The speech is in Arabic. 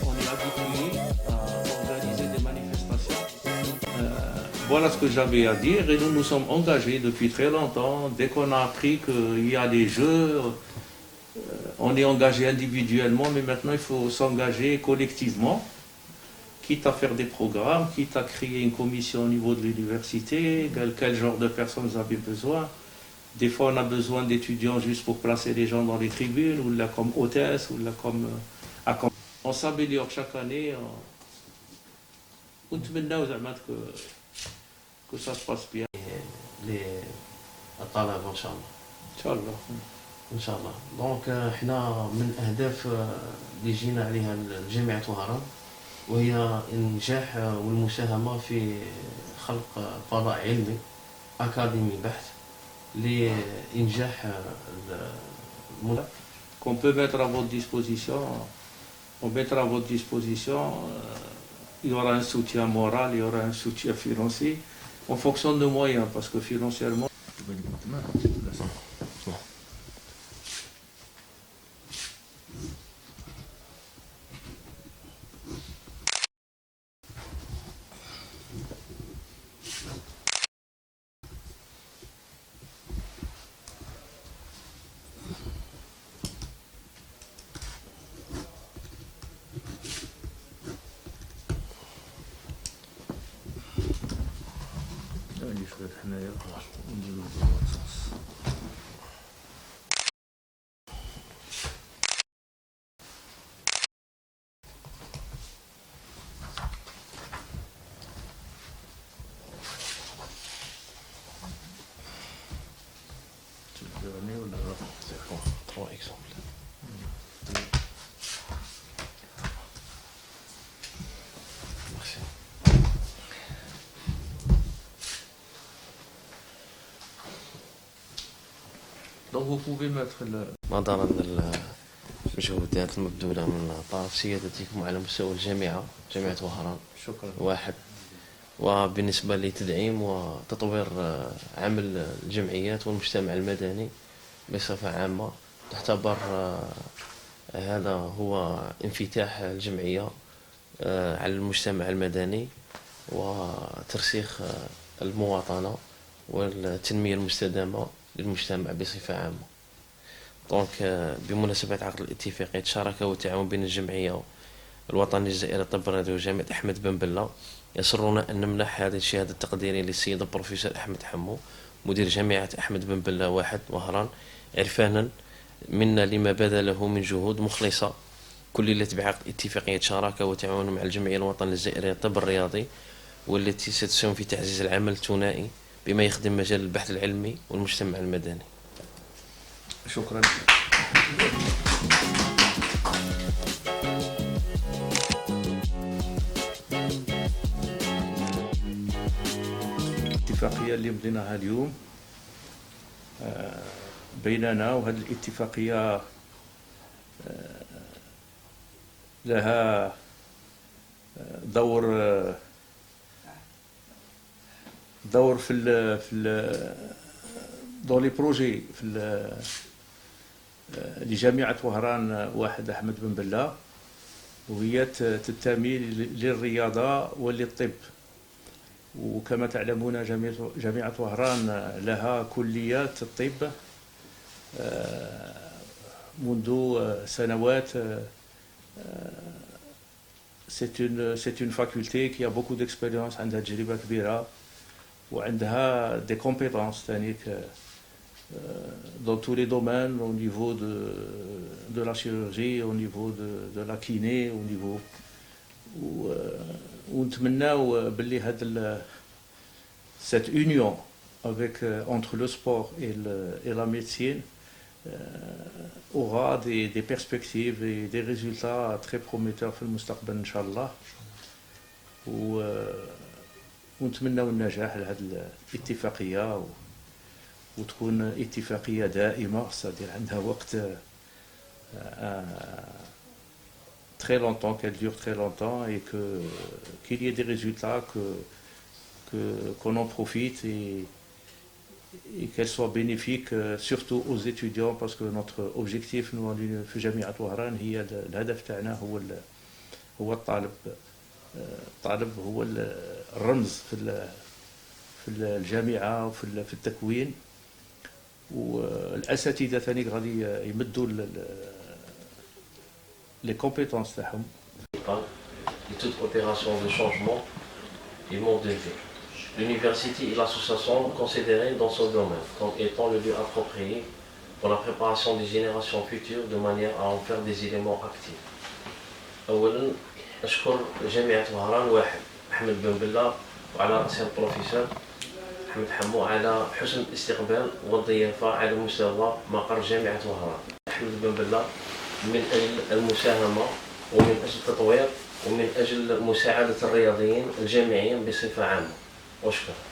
On est habitué à organiser des manifestations. Voilà ce que j'avais à dire et nous nous sommes engagés depuis très longtemps. Dès qu'on a appris qu'il y a des jeux, on est engagé individuellement, mais maintenant il faut s'engager collectivement, quitte à faire des programmes, quitte à créer une commission au niveau de l'université, quel genre de personnes vous avez besoin. Des fois, on a besoin d'étudiants juste pour placer les gens dans les tribunes, ou là comme hôtesse, ou là comme on s'améliore chaque année. ونتمناو زعما que ça se passe bien. للطلبة إن شاء الله. ان شاء الله. إن شاء الله. دونك احنا من أهداف اللي جينا عليها لجامعة وهران وهي النجاح والمساهمة في خلق فضاء علمي أكاديمي بحت لإنجاح الملف. Qu'on peut mettre à votre disposition, on mettra à votre disposition, il y aura un soutien moral, il y aura un soutien financier, en fonction de moyens, parce que financièrement. Trois exemples. Merci. Donc vous pouvez mettre le. نظرا للمجهودات المبذولة من طرف سيادتكم على مستوى الجامعة جامعة وهران شكرا. واحد، وبالنسبة لتدعيم وتطوير عمل الجمعيات والمجتمع المدني بصفة عامة، تعتبر هذا هو انفتاح الجمعية على المجتمع المدني وترسيخ المواطنة والتنمية المستدامة للمجتمع بصفة عامة. دونك بمناسبة عقد الاتفاقية الشراكة والتعاون بين الجمعية الوطنية الجزائرية للطب الرياضي وجامعة أحمد بن بلة، يسرنا أن نمنح هذه الشهادة التقديرية للسيد البروفيسور أحمد حمو مدير جامعة أحمد بن بلة واحد وهران، عرفانا منا لما بذله من جهود مخلصة كللت بعقد اتفاقية شراكة وتعاون مع الجمعية الوطنية الجزائرية للطب الرياضي، والتي ستساهم في تعزيز العمل الثنائي بما يخدم مجال البحث العلمي والمجتمع المدني. شكرا. الاتفاقية اللي مضيناها اليوم بيننا، وهذه الاتفاقية لها دور في دون لي بروجي لجامعة وهران واحد أحمد بن بلة، وهي تنتمي للرياضة وللطب. وكما تعلمون جامعة وهران لها كليات الطب منذ سنوات. C'est une faculté qui a beaucoup d'expérience، عندها تجربة كبيرة وعندها des compétences dans tous les domaines, au niveau de la chirurgie, au niveau de la kiné, au niveau ونتمناو باللي هاد cette union avec entre le sport et la médecine aura des perspectives et des résultats très prometteurs في المستقبل إن شاء الله. ونتمناو النجاح لهذه الاتفاقية وتكون اتفاقية دائمة، c'est-à-dire عندها وقت très longtemps, qu'elle dure très longtemps et qu'il y ait des résultats, qu'on en profite et qu'elle soit bénéfique surtout aux étudiants parce que notre objectif nous في جامعة وهران هي الهدف تاعنا هو الطالب. الطالب هو الرمز في الجامعة وفي التكوين، والأساتذة ثاني غادي يمدوا les compétences تاعهم. Et toute opération de changement et mode de vie. L'université et l'association considérées dans ce domaine comme étant le lieu approprié pour la préparation des générations futures de manière à en faire des éléments actifs. أولاً أشكر جامعة وهران واحد أحمد بن بلة وعلى رأسها البروفيسور أحمد حمو على حسن الاستقبال والضيافة على مستوى مقر جامعة وهران. أحمد بن بلة من أجل المساهمة ومن أجل التطوير ومن أجل مساعدة الرياضيين الجامعيين بصفة عامة. وشكرا.